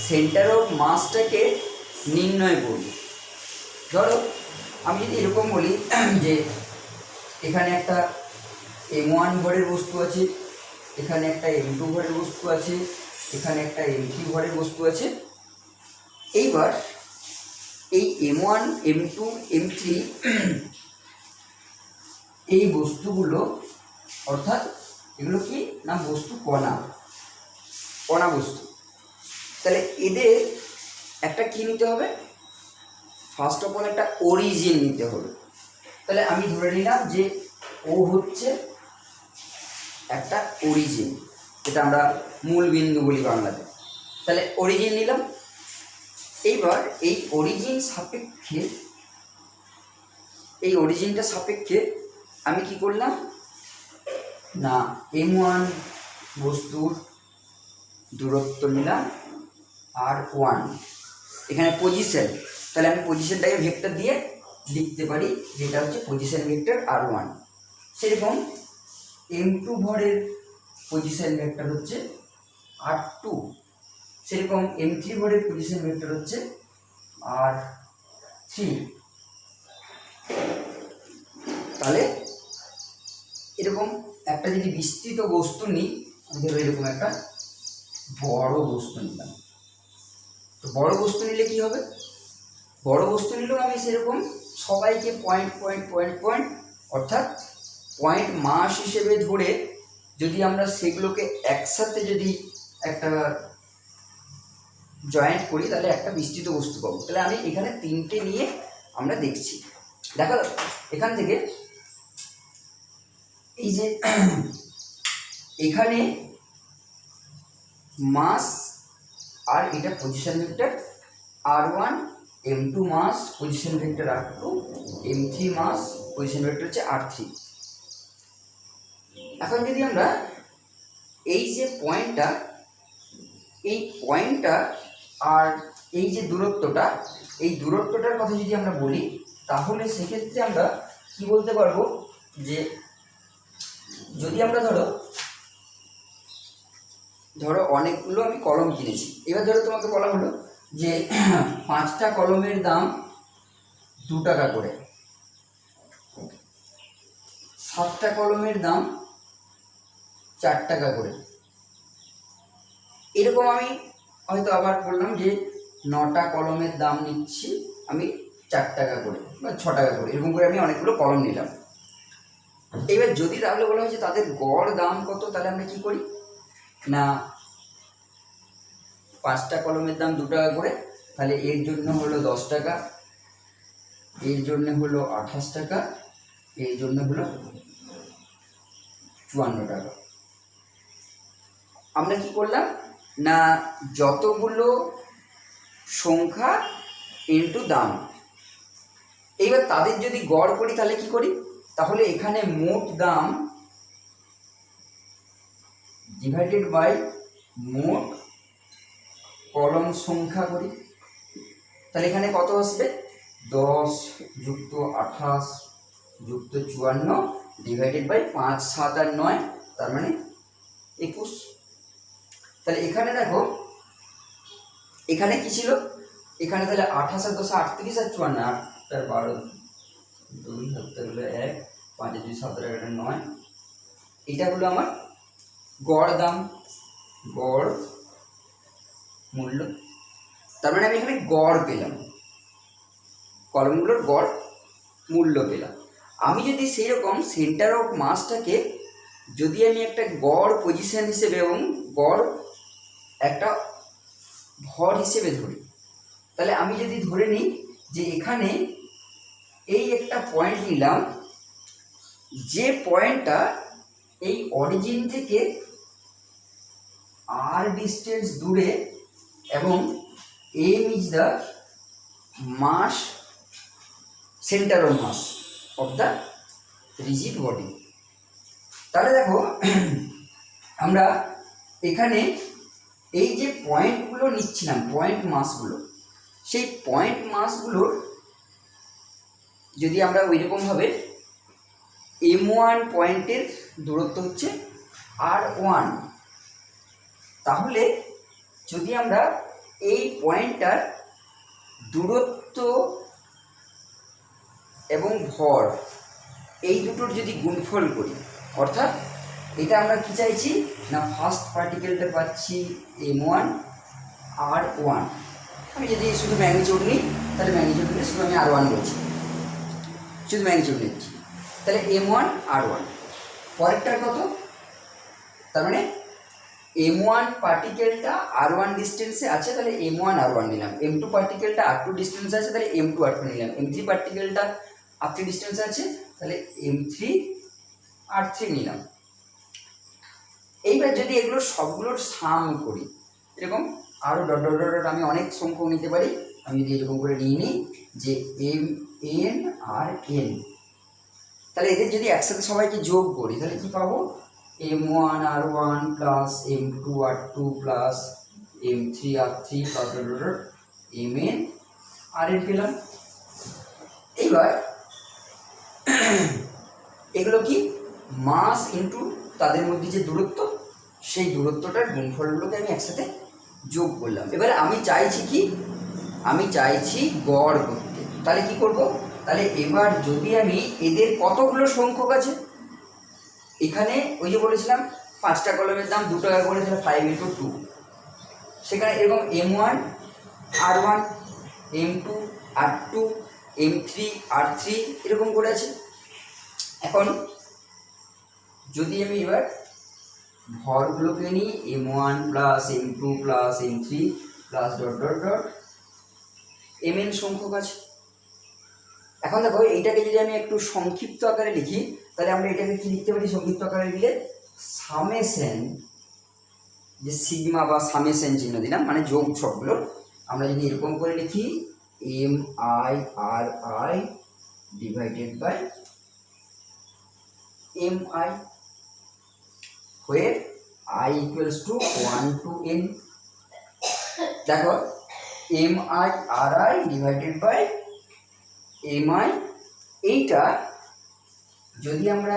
Centre of মাসটাকে নির্ণয় করব। ধরো আমি যদি এরকম বলি যে এখানে একটা M1 ভরের বস্তু আছে, এখানে একটা M2 ভরের বস্তু আছে, এখানে একটা M3 ভরের বস্তু আছে। এইবার এই M1, M2, M3 এই বস্তুগুলো অর্থাৎ এগুলো কি না বস্তু কণা, কণা বস্তু। তাহলে এদের একটা কি নিতে হবে, ফার্স্ট অফ অল একটা অরিজিন নিতে হবে। তাহলে আমি ধরে নিলাম যে ও হচ্ছে একটা অরিজিন, যেটা আমরা মূল বিন্দু বলি বাংলাতে। তাহলে অরিজিন নিলাম। এইবার এই অরিজিন সাপেক্ষে, এই অরিজিনটা সাপেক্ষে আমি কি করলাম না M1 বস্তুর দূরত্ব নিলাম R1, এখানে পজিশন। তাহলে আমি পজিশনটাকে ভেক্টর দিয়ে লিখতে পারি, যেটা হচ্ছে পজিশন ভেক্টর R1। সেরকম M2 ভরের পজিশন ভেক্টর হচ্ছে R2, সেরকম M3 ভরের পজিশন ভেক্টর হচ্ছে R3। তাহলে এরকম একটা যদি বিস্তৃত বস্তু নিই, ধরো এরকম একটা বড় বস্তু নিলাম। তো বড় বস্তু নিলে কি হবে, বড় বস্তু নিলেও আমি সেরকম সবাইকে পয়েন্ট পয়েন্ট পয়েন্ট পয়েন্ট অর্থাৎ পয়েন্ট মাস হিসেবে ধরে যদি আমরা সেগুলোকে একসাথে যদি একটা জয়েন্ট করি তাহলে একটা বিস্তৃত বস্তু পাবো। তাহলে আমি এখানে তিনটে নিয়ে আমরা দেখছি। দেখো এখান থেকে এই যে এখানে মাস আর এটা পজিশন ভেক্টর R1, M2 মাস পজিশন ভেক্টর R2, M3 মাস পজিশন ভেক্টর হচ্ছে R3। এখন যদি আমরা এই যে পয়েন্টটা, এই পয়েন্টটা আর এই যে দূরত্বটা, এই দূরত্বটার কথা যদি আমরা বলি, তাহলে সেক্ষেত্রে আমরা কি বলতে পারবো যে যদি আমরা ধরো অনেকগুলো আমি কলম কিনেছি। এবার ধরো তোমাকে বলা হলো যে 5টা কলমের দাম 2 টাকা করে, 7টা কলমের দাম 4 টাকা করে। এরকম আমি হয়তো আবার বললাম যে 9টা কলমের দাম নিচ্ছি আমি 4 টাকা করে বা 6 টাকা করে, এরকম করে আমি অনেকগুলো কলম নিলাম। এবার যদি তাহলে বলা হয় যে তাদের গড় দাম কত, তাহলে আমরা কি করি না 5টা কলমের দাম 2 টাকা করে, তাহলে এর জন্য হলো 10 টাকা, এর জন্য হলো 28 টাকা, এর জন্য হলো 54 টাকা। আমরা কি করলাম না যতগুলো সংখ্যা ইনটু দাম। এইবার তাদের যদি গড় করি তাহলে কি করি, তাহলে এখানে মোট দাম ডিভাইডেড বাই মোট কলম সংখ্যা করি। তাহলে এখানে কত আসবে 10 যুক্ত 28 যুক্ত 54 ডিভাইডেড বাই 5, 7 আর 9, তার মানে 21। তাহলে এখানে দেখো এখানে কি ছিল, এখানে তাহলে 28 আর 10 38 আর 54, 8 আর 12 2 হাতে হলো 1, 5 2 7 আর 9, এটা হলো আমার গড় দাম, গড় মূল্য। তার মানে আমি এখানে গড় পেলাম, কলমগুলোর গড় মূল্য পেলাম। আমি যদি সেই রকম সেন্টার অফ মাসটাকে যদি আমি একটা গড় পজিশন হিসেবে এবং গড় একটা ভর হিসেবে ধরি, তাহলে আমি যদি ধরে নিই যে এখানে এই একটা পয়েন্ট নিলাম, যে পয়েন্টটা এই অরিজিন থেকে r ডিস্টেন্স দূরে এবং m is the mass centre of mass of the rigid body. তাহলে দেখো আমরা এখানে এই যে পয়েন্টগুলো নিচ্ছিলাম, পয়েন্ট মাসগুলো, সেই পয়েন্ট মাসগুলোর যদি আমরা ওইরকমভাবে M1 পয়েন্টের দূরত্ব হচ্ছে R1, তাহলে যদি আমরা এই পয়েন্টটার দূরত্ব এবং ভর এই দুটোর যদি গুণফল করি, অর্থাৎ এটা আমরা কি চাইছি না ফার্স্ট পার্টিকেলটা পাচ্ছি m1 r1। আমি যদি শুধু ম্যাগনিটিউড নিই তাহলে ম্যাগনিটিউড নিলে শুধু আমি r1 বলছি, শুধু ম্যাগনিটিউড নিচ্ছি, তাহলে m1 r1। পরেরটার কত, তার মানে m1 পার্টিকেলটা r1 ডিস্টেন্সে আছে, তাহলে m1 r1 নিলাম। m2 পার্টিকেলটা r2 ডিস্টেন্সে আছে, তাহলে m2 r2 নিলাম। m3 পার্টিকেলটা r3 ডিস্টেন্সে আছে, তাহলে m3 r3 নিলাম। এইবার যদি এগুলো সবগুলোর সাম করি, এরকম আরও ডট ডট ডট আমি অনেক সংখ্যক নিতে পারি। আমি যদি এরকম করে নিয়ে নিই যে m n আর n, তাহলে এদের যদি একসাথে সবাইকে যোগ করি তাহলে কি পাবো, m1 r1 plus m2 r2 plus m3 r3 plus dot dot dot mn rn পেলাম। এইবার এগুলো কি মাস ইন্টু তাদের মধ্যে যে দূরত্ব, সেই দূরত্বটার গুণফলগুলোকে আমি একসাথে যোগ করলাম। এবারে আমি চাইছি কি, আমি চাইছি গড় করতে। তাহলে কি করব, তাহলে এবার যদি আমি এদের কতগুলো সংখ্যক আছে, এখানে ওই যে বলেছিলাম 5টা কলমের দাম 2 টাকা করে, তাহলে 5 × 2, সেখানে এরকম m1 r1 m2 r2 m3 r3 এরকম করে আছে। এখন যদি আমি এবার ভরগুলোকে নিই m1 plus m2 plus m3 plus dot dot dot mn সংখ্যক আছে। এখন দেখো এইটাকে যদি আমি একটু সংক্ষিপ্ত আকারে লিখি, তাহলে আমরা এটাকে কি লিখতে পারি সংক্ষিপ্ত আকারে লিখলে, সামেশন, যে সিগমা বা সামেশন চিহ্ন দিলাম, মানে যোগ সবগুলো আমরা যদি এরকম করে লিখি mi/ri divided by mi, where I equals to 1 to n। দেখো mi/ri ডিভাইডেড বাই mi, এইটা যদি আমরা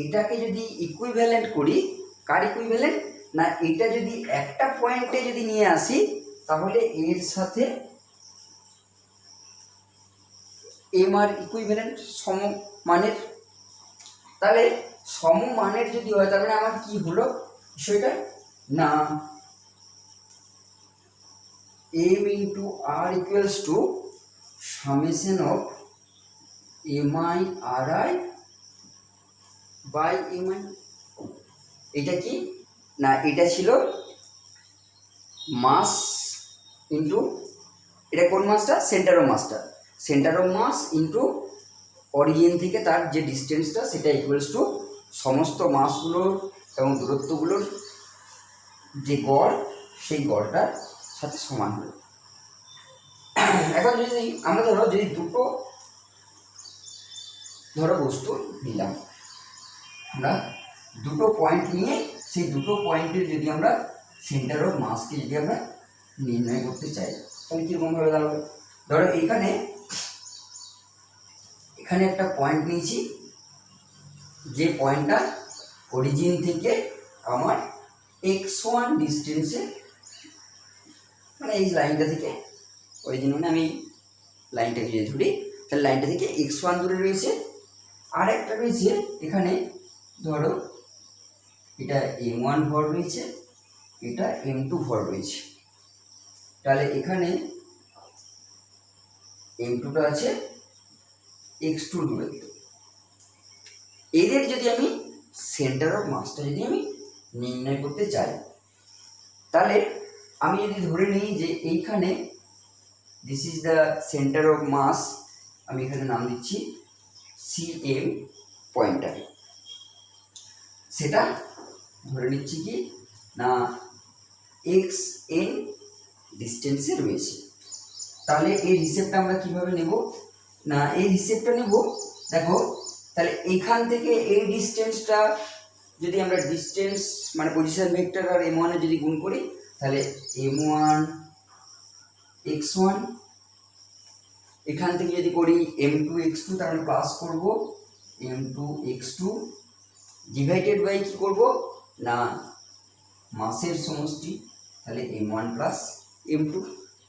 এটাকে যদি ইকুইভ্যালেন্ট করি, কার ইকুইভ্যালেন্ট না, এটা যদি একটা পয়েন্টে যদি নিয়ে আসি তাহলে এর সাথে mr ইকুইভ্যালেন্ট সমমানের। তাহলে সমমানের যদি হয় তাহলে আমার কি হলো বিষয়টা না, m × r equals to summation of mi/ri by mi। এটা কি না, এটা ছিল মাস ইন্টু, এটা কোন মাসটা, সেন্টার অফ মাসটা, centre of mass into origin থেকে তার যে ডিস্টেন্সটা, সেটা ইকুয়ালস টু সমস্ত মাসগুলোর এবং দূরত্বগুলোর যে গড়, সেই গড়টার সাথে সমান হলো। এখন যদি আমরা যদি দুটো বস্তু নিলাম, আমরা দুটো পয়েন্ট নিয়ে সেই দুটো পয়েন্টের যদি আমরা সেন্টার অফ মাসকে যদি আমরা নির্ণয় করতে চাই, তাহলে কীরকমভাবে দাঁড়াবে, ধরো এখানে একটা পয়েন্ট নিয়েছি, যে পয়েন্টটা অরিজিন থেকে আমার x1 ডিস্টেন্সে, মানে এই লাইনটা থেকে অরিজিন, মানে আমি লাইনটাকে যদি ধরি তাহলে লাইনটা থেকে x1 দূরে রয়েছে। আর একটা রয়েছে এখানে, ধরো এটা m1 ভর রয়েছে, এটা m2 ভর রয়েছে, তাহলে এখানে m2টা আছে x2 দূরত্ব। এদের যদি আমি সেন্টার অফ মাসটা যদি আমি নির্ণয় করতে চাই, তাহলে আমি যদি ধরে নিই যে এইখানে this is the centre of mass, আমি এখানে নাম দিচ্ছি CM পয়েন্টার, সেটা ধরে নিচ্ছি কি না xn ডিস্টেন্সে রয়েছে। তাহলে এই হিসেবটা আমরা কিভাবে নেব না, এই হিসেবটা নেব, দেখো তাহলে এইখান থেকে এই ডিস্টেন্সটা যদি আমরা ডিস্টেন্স মানে পজিশন ভেক্টর আর m1 এর যদি গুণ করি, তাহলে m1 x1, এখান থেকে যদি করি m2 x2, তাহলে প্লাস করব m2 x2 ডিভাইডেড বাই কি করব না মাসের সমষ্টি, তাহলে m1 প্লাস m2।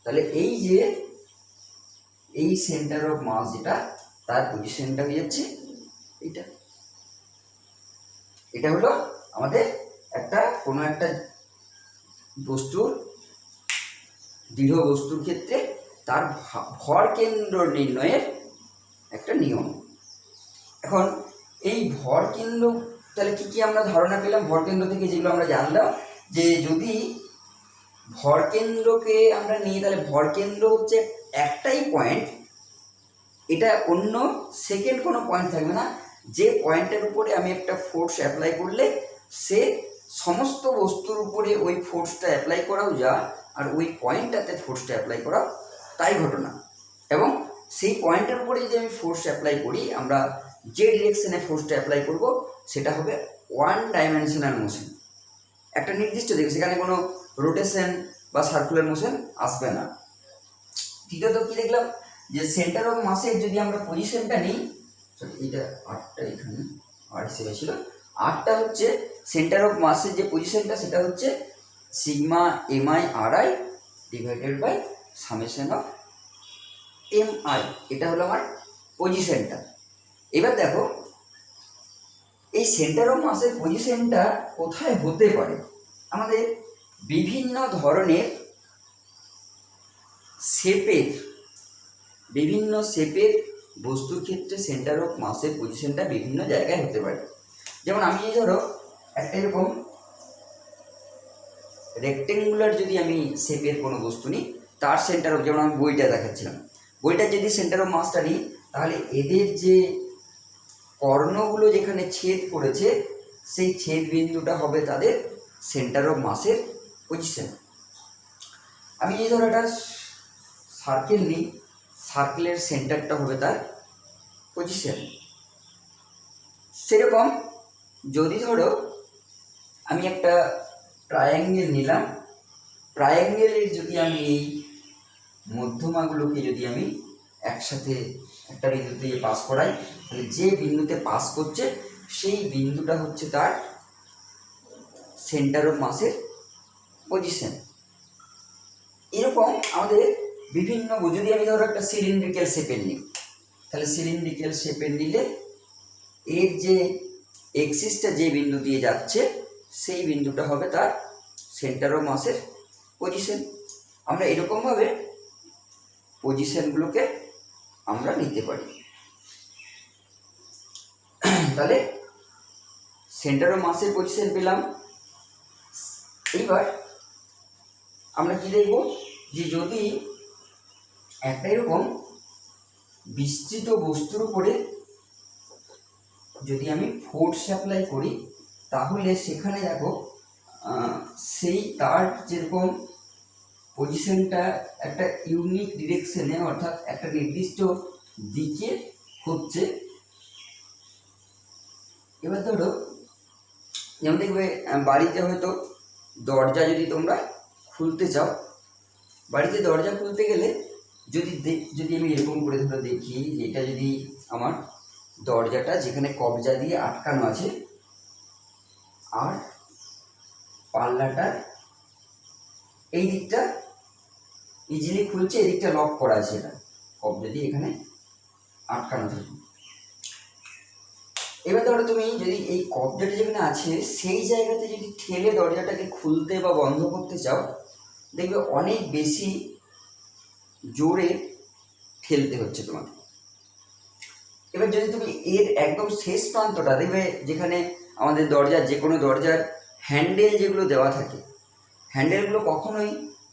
তাহলে এই যে এই সেন্টার অফ মাস যেটা, তার পজিশনটা হয়ে যাচ্ছে এইটা। এটা হলো আমাদের একটা কোনো একটা বস্তুর, দৃঢ় বস্তুর ক্ষেত্রে তার ভর কেন্দ্র নির্ণয়ের একটা নিয়ম। এখন এই ভর কেন্দ্র, তাহলে কি কি আমরা ধারণা পেলাম ভর কেন্দ্র থেকে? যেগুলো আমরা জানলাম যে যদি ভর কেন্দ্রকে আমরা নিই, তাহলে ভর কেন্দ্র হচ্ছে একটাই পয়েন্ট, এটা অন্য সেকেন্ড কোনো পয়েন্ট থাকবে না, যে পয়েন্টের উপরে আমি একটা ফোর্স অ্যাপ্লাই করলে সে সমস্ত বস্তুর উপরে ওই ফোর্সটা অ্যাপ্লাই করাও যা, আর ওই পয়েন্টটাতে ফোর্সটা অ্যাপ্লাই করাও তাই ঘটনা। এবং সেই পয়েন্টের উপরে যদি আমি ফোর্স অ্যাপ্লাই করি, আমরা যে ডিরেকশনে ফোর্সটা অ্যাপ্লাই করব সেটা হবে ওয়ান ডাইমেনশনাল মোশন, একটা নির্দিষ্ট দিকে, সেখানে কোনো রোটেশন বা সার্কুলার মোশন আসবে না। দ্বিতীয়ত কি দেখলাম, যে সেন্টার অফ মাসের যদি আমরা পজিশনটা নিই, এইটা 8টা এখানে আর হিসেবে ছিল, 8টা হচ্ছে সেন্টার অফ মাসের যে পজিশনটা, সেটা হচ্ছে sigma MI RI divided by summation of MI. এটা হলো আমার পজিশনটা। এবার দেখো এই সেন্টার অফ মাসের পজিশনটা কোথায় হতে পারে? আমাদের বিভিন্ন ধরনের শেপের বস্তুর ক্ষেত্রে সেন্টার অফ মাসের পজিশনটা বিভিন্ন জায়গায় হতে পারে। যেমন আমি এই ধরো একটা এরকম রেক্টেঙ্গুলার যদি আমি শেপের কোনো বস্তু নিই, তার সেন্টার অফ, যেমন আমি বইটা দেখাচ্ছিলাম, বইটার যদি সেন্টার অফ মাসটা নিই, তাহলে এদের যে কর্ণগুলো যেখানে ছেদ করেছে, সেই ছেদ বিন্দুটা হবে তাদের সেন্টার অফ মাসের পজিশন। আমি এই ধরো একটা সার্কেল নিই, সার্কেলের সেন্টারটা হবে তার পজিশন। সেরকম যদি ধরো আমি একটা ট্রায়াঙ্গেল নিলাম, ট্রায়াঙ্গেলের যদি আমি এই মধ্যমাগুলোকে যদি আমি একসাথে একটা বিন্দু দিয়ে পাস করাই, তাহলে যে বিন্দুতে পাস করছে সেই বিন্দুটা হচ্ছে তার সেন্টার অফ মাসের পজিশন। এরকম আমাদের বিভিন্ন, যদি আমি ধরো একটা সিলিন্ড্রিক্যাল শেপের নিই, তাহলে সিলিন্ড্রিক্যাল শেপের নিলে এর যে এক্সিসটা যে বিন্দু দিয়ে যাচ্ছে সেই বিন্দুটা হবে তার সেন্টার অফ মাসের পজিশন। আমরা এরকমভাবে পজিশনগুলোকে আমরা নিতে পারি। তাহলে সেন্টার অফ মাসের পজিশন পেলাম। এইবার আমরা কি দেখব, যে যদি একটা এরকম বিস্তৃত বস্তুর উপরে যদি আমি ফোর্স অ্যাপ্লাই করি, তাহলে সেখানে দেখো সেই তার যেরকম পজিশনটা একটা ইউনিক ডিরেকশনে, অর্থাৎ একটা নির্দিষ্ট দিকে হচ্ছে। এবার ধরো যেমন দেখবে বাড়িতে হয়তো দরজা যদি তোমরা খুলতে চাও, বাড়িতে দরজা খুলতে গেলে যদি আমি এরকম করে ধরো দেখি, এটা যদি আমার দরজাটা যেখানে কবজা দিয়ে আটকানো আছে, আর পাল্লাটার এই দিকটা ইজিলি খুলছে, এই দিকটা লক করা আছে, এটা কবজা দিয়ে এখানে আটকানো থাকে। এবার ধরো তুমি যদি এই কবজাটা যেখানে আছে সেই জায়গাতে যদি ঠেলে দরজাটাকে খুলতে বা বন্ধ করতে চাও, দেখবে অনেক বেশি জোরে ঠেলতে হচ্ছে তোমাকে। এবার যদি তুমি এর একদম শেষ প্রান্তটা দেখবে, যেখানে আমাদের দরজার যে কোনো দরজার হ্যান্ডেল যেগুলো দেওয়া থাকে, হ্যান্ডেলগুলো কখনোই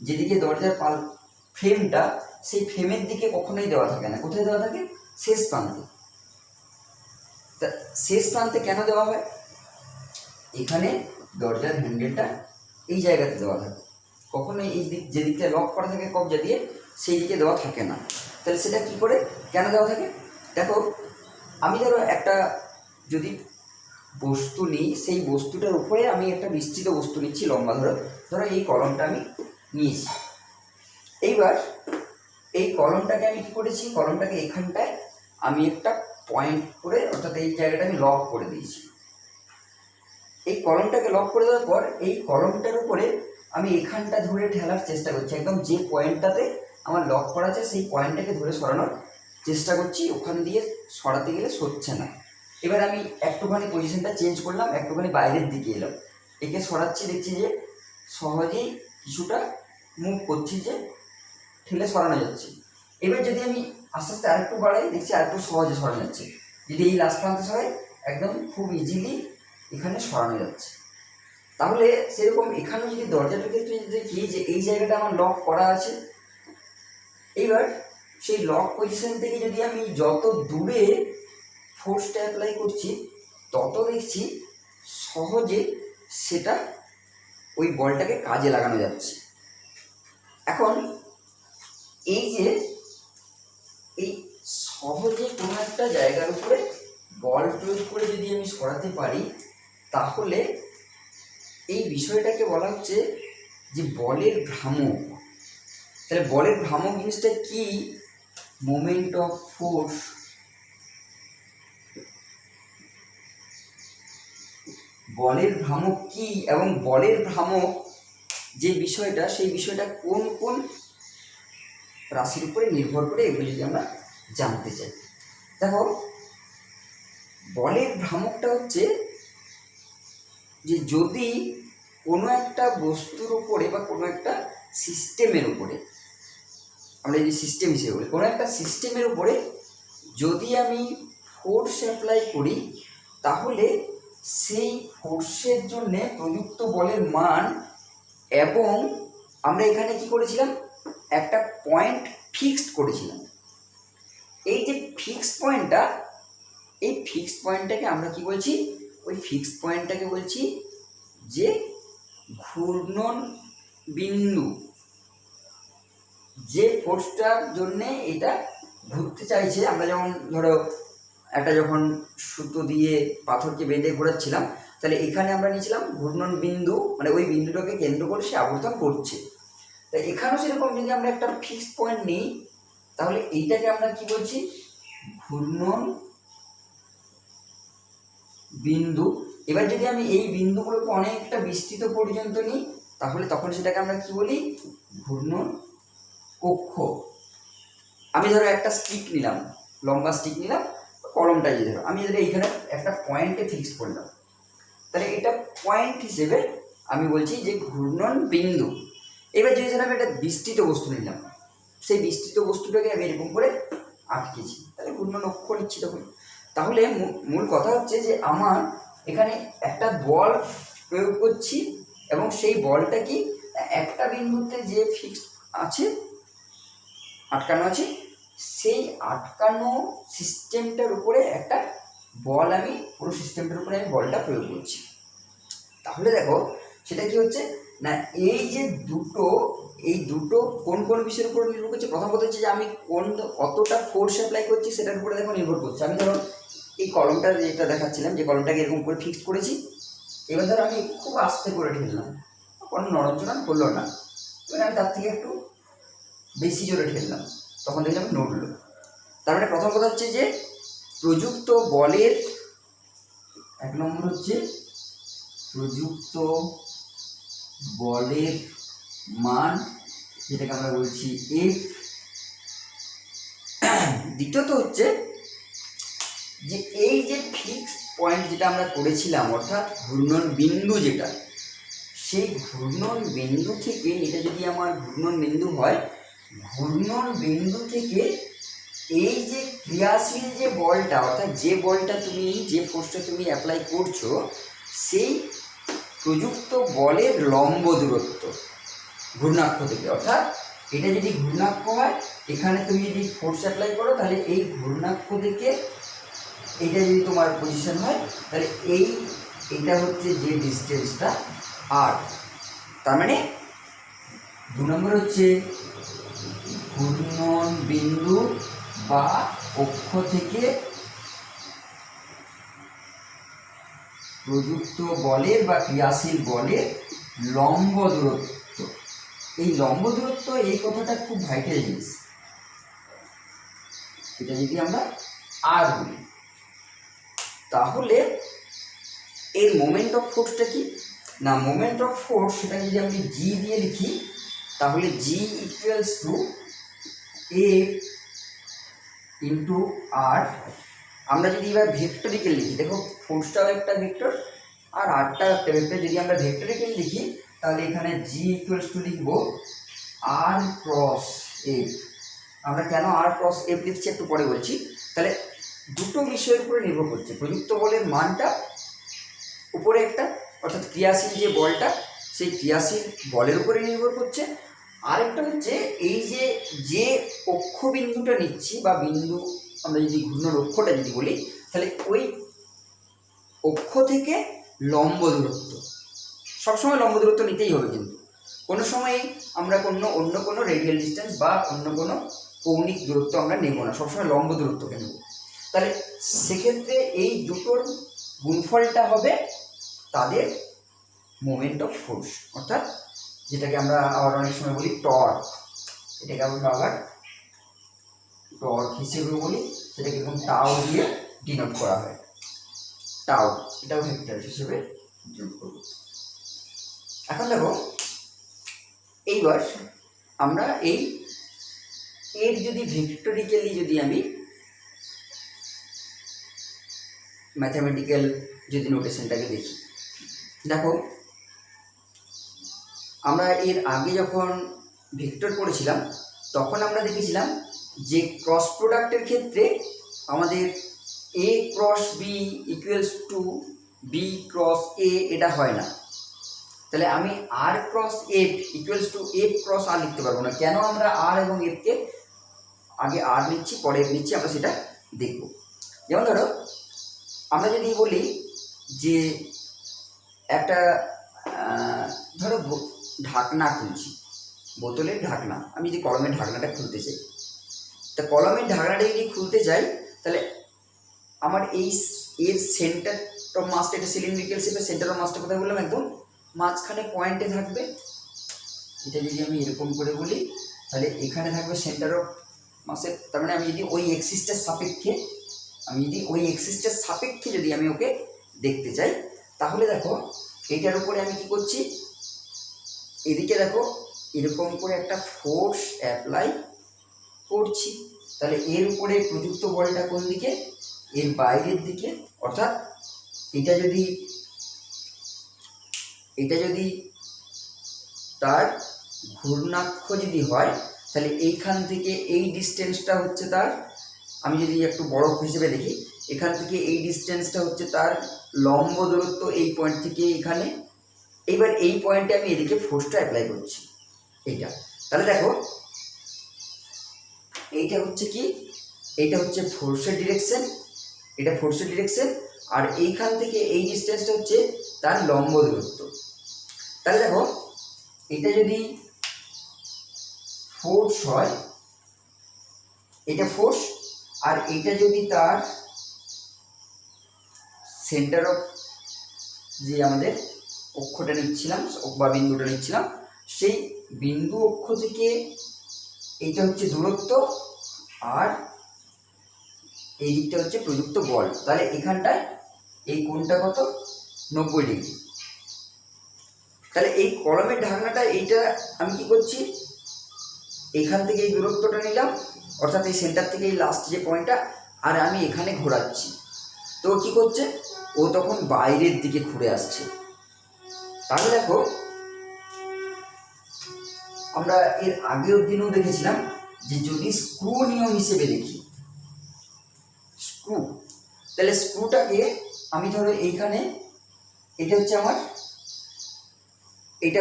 যেদিকে দরজার ফ্রেমটা, সেই ফ্রেমের দিকে কখনোই দেওয়া থাকে না। কোথায় দেওয়া থাকে? শেষ প্রান্তে। তা শেষ প্রান্তে কেন দেওয়া হয়? এখানে দরজার হ্যান্ডেলটা এই জায়গাতে দেওয়া থাকে, কখনোই এই দিক যে দিকটা লক করা থাকে কবজা দিয়ে, সেই দিকে দেওয়া থাকে না। তাহলে সেটা কি করে, কেন দেওয়া থাকে? দেখো আমি ধরো একটা যদি বস্তু নিই, সেই বস্তুটার উপরে আমি একটা বিস্তৃত বস্তু নিচ্ছি লম্বা, ধরো এই কলমটা আমি নিয়েছি। এইবার এই কলমটাকে আমি কি করেছি, কলমটাকে এখানটায় আমি একটা পয়েন্ট করে, অর্থাৎ এই জায়গাটা আমি লক করে দিয়েছি। এই কলমটাকে লক করে দেওয়ার পর এই কলমটার উপরে আমি এখানটা ধরে ঠেলার চেষ্টা করছি, একদম যে পয়েন্টটাতে আমার লক করা আছে সেই পয়েন্টটাকে ধরে সরানোর চেষ্টা করছি, ওখান দিয়ে সরাতে গেলে সরছে না। এবার আমি একটুখানি পজিশনটা চেঞ্জ করলাম, একটুখানি বাইরের দিকে এলাম, একে সরাচ্ছি, দেখছি যে সহজেই কিছুটা মুভ করছি, যে ঠেলে সরানো যাচ্ছে। এবার যদি আমি আস্তে আস্তে আরেকটু বাড়াই, দেখছি আরেকটু সহজে সরানো যাচ্ছে। যদি এই লাস্ট প্রান্তে সরাই, একদম খুব ইজিলি এখানে সরানো যাচ্ছে। তাহলে সেরকম এখানেও যদি দরজাটার ক্ষেত্রে যদি দেখি যে এই জায়গাটা আমার লক করা আছে, এইবার সেই লক পজিশন থেকে যদি আমি যত দূরে ফোর্সটা অ্যাপ্লাই করছি, তত দেখছি সহজে সেটা ওই বলটাকে কাজে লাগানো যাচ্ছে। এখন এই যে এই সহজে কোনো একটা জায়গার উপরে বল প্রয়োগ করে যদি আমি সরাতে পারি, তাহলে এই বিষয়টাকে বলা হচ্ছে যে বলের ভ্রামক। তাহলে বলের ভ্রামক জিনিসটা কি? মোমেন্ট অফ ফোর্স বলের ভ্রামক কি, এবং বলের ভ্রামক যে বিষয়টা, সেই বিষয়টা কোন কোন রাশির উপরে নির্ভর করে, এগুলো যদি আমরা জানতে চাই। দেখো, বলের ভ্রামকটা হচ্ছে যে যদি কোনো একটা বস্তুর উপরে বা কোনো একটা সিস্টেমের উপরে, আমরা যদি সিস্টেম হিসেবে বলি, কোনো একটা সিস্টেমের উপরে যদি আমি ফোর্স অ্যাপ্লাই করি, তাহলে সেই ফোর্সের জন্যে প্রযুক্ত বলের মান, এবং আমরা এখানে কি করেছিলাম, একটা পয়েন্ট ফিক্সড করেছিলাম। এই যে ফিক্সড পয়েন্টটা, এই ফিক্সড পয়েন্টটাকে আমরা কি বলছি, ওই ফিক্সড পয়েন্টটাকে বলছি যে ঘূর্ণন বিন্দু। যে ফোর্সটার জন্যে এটা ঘুরতে চাইছে, আমরা যেমন ধরো একটা যখন সুতো দিয়ে পাথরকে বেঁধে ঘোরাচ্ছিলাম, তাহলে এখানে আমরা নিয়েছিলাম ঘূর্ণন বিন্দু, মানে ওই বিন্দুটাকে কেন্দ্র করে সে আবর্তন করছে। তাই এখানেও সেরকম যদি আমরা একটা ফিক্সড পয়েন্ট নিই, তাহলে এইটাকে আমরা কি বলছি, ঘূর্ণন বিন্দু। এবার যদি আমি এই বিন্দুগুলোকে অনেকটা বিস্তৃত পর্যন্ত নিই, তাহলে তখন সেটাকে আমরা কি বলি, ঘূর্ণন কক্ষ। আমি ধরো একটা স্টিক নিলাম, লম্বা স্টিক নিলাম, কলমটা দিয়ে ধরো আমি যদি এইখানে একটা পয়েন্টে ফিক্স করলাম, তাহলে এটা পয়েন্ট হিসেবে আমি বলছি যে ঘূর্ণন বিন্দু। এবার যদি ধরো আমি একটা বিস্তৃত বস্তু নিলাম, সেই বিস্তৃত বস্তুটাকে আমি এরকম করে আটকেছি, তাহলে ঘূর্ণন অক্ষ নিচ্ছি তখন। তাহলে মূল কথা হচ্ছে যে আমার এখানে একটা বল প্রয়োগ করছি, এবং সেই বলটা কি একটা বিন্দুতে যে ফিক্সড আছে, আটকানো আছে, সেই আটকানো সিস্টেমটার উপরে একটা বল, আমি পুরো সিস্টেমটার উপরে আমি বলটা প্রয়োগ করছি। তাহলে দেখো সেটা কি হচ্ছে না, এই যে এই দুটো কোন কোন বিষয়ের উপর নির্ভর করছে। প্রথম কথা হচ্ছে যে আমি কতটা ফোর্স অ্যাপ্লাই করছি সেটার উপরে দেখো নির্ভর করছে। আমি ধরো এই কলমটা যেটা দেখাচ্ছিলাম, যে কলমটাকে এরকম করে ফিক্সড করেছি, এবার ধরো আমি খুব আস্তে করে ঠেললাম, কোনো নড়াচড়া হলো না। এবার আমি তার থেকে একটু বেশি জোরে ঠেললাম, তখন দেখলাম নড়লো। তার মানে প্রথম কথা হচ্ছে যে প্রযুক্ত বলের, এক নম্বর হচ্ছে প্রযুক্ত বলের মান, যেটাকে আমরা বলছি এফ। দ্বিতীয়ত হচ্ছে যে এই যে ফিক্স পয়েন্ট যেটা আমরা করেছিলাম, অর্থাৎ ঘূর্ণন বিন্দু যেটা, সেই ঘূর্ণন বিন্দু থেকে, এটা যদি আমার ঘূর্ণন বিন্দু হয়, ঘূর্ণন বিন্দু থেকে এই যে ক্রিয়াশীল যে বলটা, অর্থাৎ যে বলটা তুমি, যে ফোর্সটা তুমি অ্যাপ্লাই করছো, সেই প্রযুক্ত বলের লম্ব দূরত্ব ঘূর্ণাক্ষ থেকে, অর্থাৎ এটা যদি ঘূর্ণাক্ষ হয়, এখানে তুমি যদি ফোর্স অ্যাপ্লাই করো, তাহলে এই ঘূর্ণাক্ষ থেকে এটা যদি তোমার পজিশন হয়, তাহলে এটা হচ্ছে যে ডিস্টেন্সটা আর। তার মানে 2 নম্বর হচ্ছে ঘূর্ণন বিন্দু বা অক্ষ থেকে প্রযুক্ত বলের বা ক্রিয়াশীল বলের লম্ব দূরত্ব। এই লম্ব দূরত্ব, এই কথাটা খুব ভাইটাল জিনিস। এটা যদি আমরা আর বলি, তাহলে এর মোমেন্ট অফ ফোর্সটা কি, না, মোমেন্ট অফ ফোর্স সেটা যদি আমি জি দিয়ে লিখি তাহলে জি ইকুয়ালস টু এ ইন্টু আর। আমরা যদি এবার ভেক্টরিক্যাল লিখি, দেখো ফোর্সটাও একটা ভেক্টর আর আরটাও একটা ভেক্টর, যদি আমরা ভেক্টরিক্যাল লিখি তাহলে এখানে জি ইকুয়ালস টু লিখব আর ক্রস এফ। আমরা কেন আর ক্রস এফ লিখছি একটু পরে বলছি। তাহলে দুটো বিষয়ের উপরে নির্ভর করছে, প্রযুক্ত বলের মানটা উপরে একটা, অর্থাৎ ক্রিয়াশীল যে বলটা সেই ক্রিয়াশীল বলের উপরে নির্ভর করছে। আরেকটা হচ্ছে এই যে অক্ষবিন্দুটা নিচ্ছি বা বিন্দু, আমরা যদি ঘূর্ণন অক্ষটা যদি বলি তাহলে ওই অক্ষ থেকে লম্ব দূরত্ব, সবসময় লম্ব দূরত্ব নিতেই হবে, কিন্তু কোনো সময় আমরা অন্য কোনো রেডিয়াল ডিস্টেন্স বা অন্য কোনো কৌণিক দূরত্ব আমরা নেব না, সবসময় লম্ব দূরত্বকে নেব। তাহলে সেক্ষেত্রে এই দুটোর গুণফলটা হবে তাদের মোমেন্ট অফ ফোর্স, অর্থাৎ যেটাকে আমরা আবার অনেক সময় বলি টর্ক, এটাকে আমরা আবার টর্ক হিসেবে বলি, সেটাকে এরকম টাও দিয়ে ডিনোট করা হয়, টাও, এটাও ভেক্টর হিসেবে ডিনোট করব। এখন দেখো এইবার আমরা এর যদি ভেক্টরিক্যালি যদি আমি ম্যাথামেটিক্যাল যদি নোটেশনটাকে দেখি, দেখো আমরা এর আগে যখন ভেক্টর পড়েছিলাম তখন আমরা দেখেছিলাম যে ক্রস প্রোডাক্টের ক্ষেত্রে আমাদের A cross B equals to B cross A এটা হয় না। তাহলে আমি R cross F equals to F cross R লিখতে পারবো না। কেন আমরা আর এবং এফকে আগে আর নিচ্ছি পরে এফ নিচ্ছি আমরা সেটা দেখব। যেমন ধরো আমরা যদি বলি যে একটা ধরো ঢাকনা খুলছি, বোতলের ঢাকনা, আমি যদি কলমের ঢাকনাটা খুলতে চাই, তা কলমের ঢাকনাটা যদি খুলতে চাই তাহলে আমার এর সেন্টার অফ মাসটা, এটা সিলিন্ড্রিক্যাল শেপের সেন্টার অফ মাসটা কোথায় বললাম, একদম মাঝখানে পয়েন্টে থাকবে। এটা যদি আমি এরকম করে বলি তাহলে এখানে থাকবে সেন্টার অফ মাসের, তার মানে আমি যদি ওই এক্সিসটার সাপেক্ষে যদি আমি ওকে দেখতে চাই তাহলে দেখো এইটার উপরে আমি কি করছি, এদিকে দেখো এরকম করে একটা ফোর্স অ্যাপ্লাই করছি। তাহলে এর উপরে প্রযুক্ত বলটা কোন দিকে, এর বাইরের দিকে, অর্থাৎ এটা যদি তার ঘূর্ণাক্ষ যদি হয় তাহলে এইখান থেকে এই ডিস্টেন্সটা হচ্ছে তার, আমি যদি একটু বড় হিসেবে দেখি, এখান থেকে এই ডিস্টেন্সটা হচ্ছে তার লম্ব দূরত্ব এই পয়েন্ট থেকে এখানে। এইবার এই পয়েন্টে আমি এদিকে ফোর্সটা অ্যাপ্লাই করছি এইটা। তাহলে দেখো এইটা হচ্ছে কি, এইটা হচ্ছে ফোর্সের ডিরেকশন, এটা ফোর্সের ডিরেকশন, আর এইখান থেকে এই ডিস্টেন্সটা হচ্ছে তার লম্ব দূরত্ব। তাহলে দেখো এটা যদি ফোর্স হয়, এটা ফোর্স, আর এটা যদি তার সেন্টার অফ যে আমাদের অক্ষটা নিচ্ছিলাম বা বিন্দুটা নিচ্ছিলাম সেই বিন্দু অক্ষ থেকে এইটা হচ্ছে দূরত্ব, আর এই দিকটা হচ্ছে প্রযুক্ত বল। তাহলে এখানটায় এই কোণটা কত, 90 ডিগ্রি। তাহলে এই কলমের ঢাকনাটা এইটা আমি কি করছি, এইখান থেকে এই দূরত্বটা নিলাম, অর্থাৎ এই সেন্টার থেকে এই লাস্ট যে পয়েন্টটা, আর আমি এখানে ঘোরাচ্ছি। তো কি করছে, ও তখন বাইরের দিকে ঘুরে আসছে। তাহলে দেখো আমরা এর আগের দিনও দেখেছিলাম যে যদি স্ক্রু নিয়ম হিসেবে দেখি, স্ক্রু, তাহলে স্ক্রুটাকে আমি ধরো এইখানে, এটা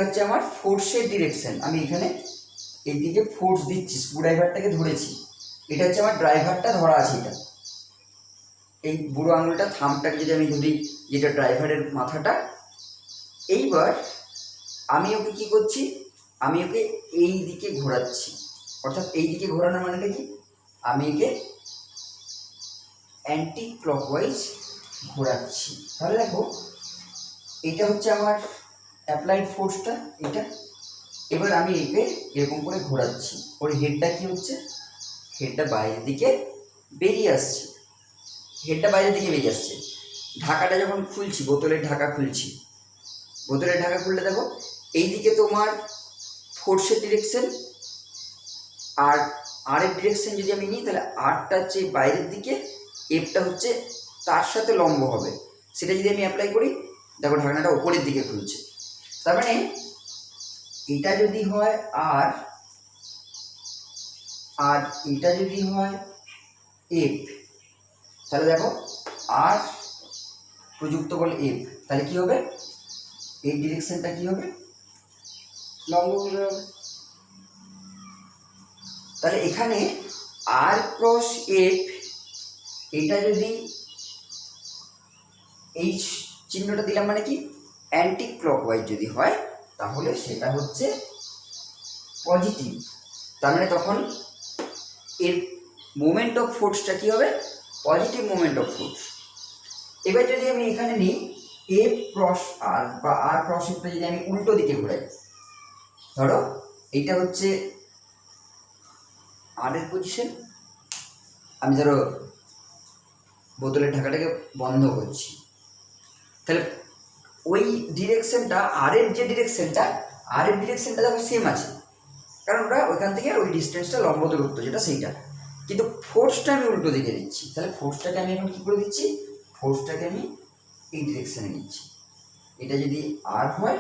হচ্ছে আমার ফোর্সের ডিরেকশন, আমি এখানে এইদিকে ফোর্স দিচ্ছি, স্ক্রু ড্রাইভারটাকে ধরেছি, এটা হচ্ছে আমার ড্রাইভারটা ধরা আছে, এটা এই বুড়ো আঙুলটা থামটাকে যদি আমি ধরি, যেটা ড্রাইভারের মাথাটা। এইবার আমি ওকে কি করছি, আমি ওকে এই দিকে ঘোরাচ্ছি, অর্থাৎ এই দিকে ঘোরানোর মানেটা কি, আমি একে অ্যান্টি ক্লকওয়াইজ ঘোরাচ্ছি। তাহলে দেখো এটা হচ্ছে আমার অ্যাপ্লাইড ফোর্সটা এটা। এবার আমি একে এরকম করে ঘোরাচ্ছি, ওর হেডটা কি হচ্ছে, হেডটা বাইরের দিকে বেরিয়ে আসছে, ঢাকাটা যখন খুলছি, বোতলের ঢাকা খুলছি, বোতলের ঢাকা খুললে দেখো এইদিকে তোমার ফোর্সের ডিরেকশন আর আরের ডিরেকশন যদি আমি নিই তাহলে আরটা হচ্ছে বাইরের দিকে, এফটা হচ্ছে তার সাথে লম্ব হবে। সেটা যদি আমি অ্যাপ্লাই করি দেখো ঢাকনাটা উপরের দিকে খুলছে। তার মানে এটা যদি হয় আর এটা যদি হয় এফ, তাহলে দেখো আর প্রযুক্ত বল এফ, তাহলে কি হবে এই ডিরেকশনটা কি হবে লম্ব হবে। তাহলে এখানে আর ক্রস এফ এটা যদি এই চিহ্নটা দিলাম মানে কি অ্যান্টি ক্লকওয়াইজ যদি হয় তাহলে সেটা হচ্ছে পজিটিভ। তার মানে তখন এর মোমেন্ট অফ ফোর্সটা কি হবে পজিটিভ মোমেন্ট অফ ফোর্স। এবার যদি আমি এখানে নিই এফ ক্রস আর বা আর ক্রস এফটা যদি আমি উল্টো দিকে ঘোরাই, ধরো এইটা হচ্ছে আর এর পজিশন, আমি ধরো বোতলের ঢাকাটাকে বন্ধ করছি, তাহলে ওই ডিরেকশনটা আর এর যে ডিরেকশনটা দেখো সেম আছে, কারণ ওটা ওইখান থেকে ওই ডিস্টেন্সটা লম্ব দূরত্ব যেটা সেইটা, কিন্তু ফোর্সটা আমি উল্টো দিকে দিচ্ছি। তাহলে ফোর্সটাকে আমি এখন কী করে দিচ্ছি, ফোর্সটাকে আমি এই ডিরেকশানে নিচ্ছি। এটা যদি আর হয়,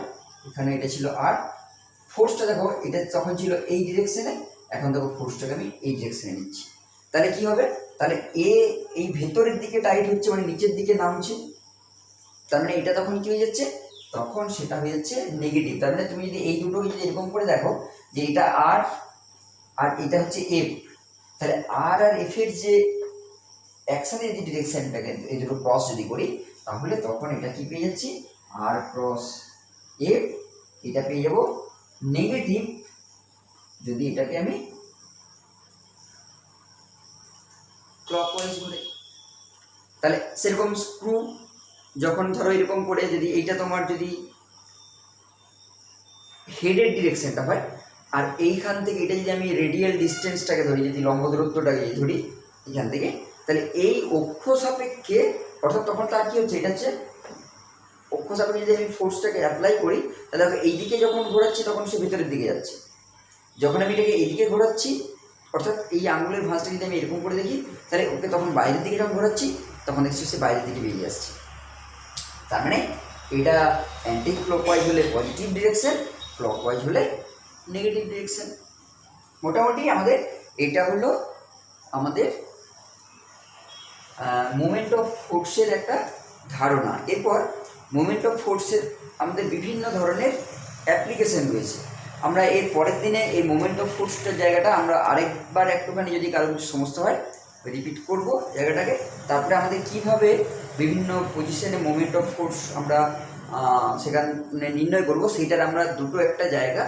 এখানে এটা ছিল আর, ফোর্সটা দেখো এটা তখন ছিল এই ডিরেকশানে, এখন দেখো ফোর্সটাকে আমি এই ডিরেকশানে নিচ্ছি। তাহলে কি হবে, তাহলে এ এই ভেতরের দিকে টাইট হচ্ছে মানে নিচের দিকে নামছে, তার মানে এটা তখন কি হয়ে যাচ্ছে, তখন সেটা হয়ে যাচ্ছে নেগেটিভ। তার মানে তুমি যদি এই দুটো যদি এরকম করে দেখো যে এটা আর এটা হচ্ছে এফ, তাহলে আর এফ এর যে একসাথে যদি ডিরেকশনটাকে এই দুটো ক্রস যদি করি তাহলে তখন এটা কি পেয়ে যাচ্ছি আর ক্রস এফ, এটা পেয়ে যাব নেগেটিভ যদি এটাকে আমি ক্লকওয়াইজ করে। তাহলে সেরকম স্ক্রু যখন ধরো এরকম করে যদি এইটা তোমার যদি হেডের ডিরেকশনটা হয় আর এইখান থেকে এটা যদি আমি রেডিয়াল ডিস্টেন্সটাকে ধরি, যদি লম্ব দূরত্বটাকে ধরি এখান থেকে, তাহলে এই অক্ষ সাপেক্ষে অর্থাৎ তখন তার কী হচ্ছে, এটা হচ্ছে অক্ষ সাপেক্ষে যদি আমি ফোর্সটাকে অ্যাপ্লাই করি তাহলে দেখো এইদিকে যখন ঘোরাচ্ছি তখন সে ভেতরের দিকে যাচ্ছে, যখন আমি এটাকে এইদিকে ঘোরাচ্ছি অর্থাৎ এই আঙুলের ভাঁজটা যদি আমি এরকম করে দেখি তাহলে ওকে তখন বাইরের দিকে যখন ঘোরাচ্ছি তখন দেখছি সে বাইরের দিকে বেরিয়ে আসছে। তার মানে এটা অ্যান্টি ক্লকওয়াইজ হলে পজিটিভ ডিরেকশন, ক্লকওয়াইজ হলে নেগেটিভ ডিরেকশন। মোটামুটি আমাদের এটা হলো আমাদের মোমেন্ট অফ ফোর্সের একটা ধারণা। এরপর মোমেন্ট অফ ফোর্সের আমাদের বিভিন্ন ধরনের অ্যাপ্লিকেশন রয়েছে। আমরা এর পরের দিনে এই মোমেন্ট অফ ফোর্সটার জায়গাটা আমরা আরেকবার একটুখানি যদি কারো কিছু সমস্যা হয় রিপিট করব জায়গাটাকে, তারপরে আমাদের কিভাবে বিভিন্ন পজিশনে মোমেন্ট অফ ফোর্স আমরা সেখানে নির্ণয় করব সেইটার আমরা দুটো একটা জায়গা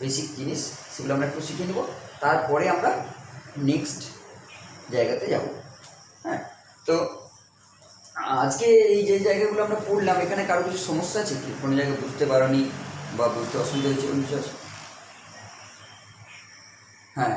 বেসিক জিনিস সেগুলো আমরা একটু শিখে নেব, তারপরে আমরা নেক্সট জায়গাতে যাব। হ্যাঁ, তো আজকে এই যে জায়গাগুলো আমরা পড়লাম এখানে কারো কিছু সমস্যা আছে কি, কোনো জায়গায় বুঝতে পারোনি বা বুঝতে অসুবিধা হয়েছে কোনো কিছু আছে? হ্যাঁ,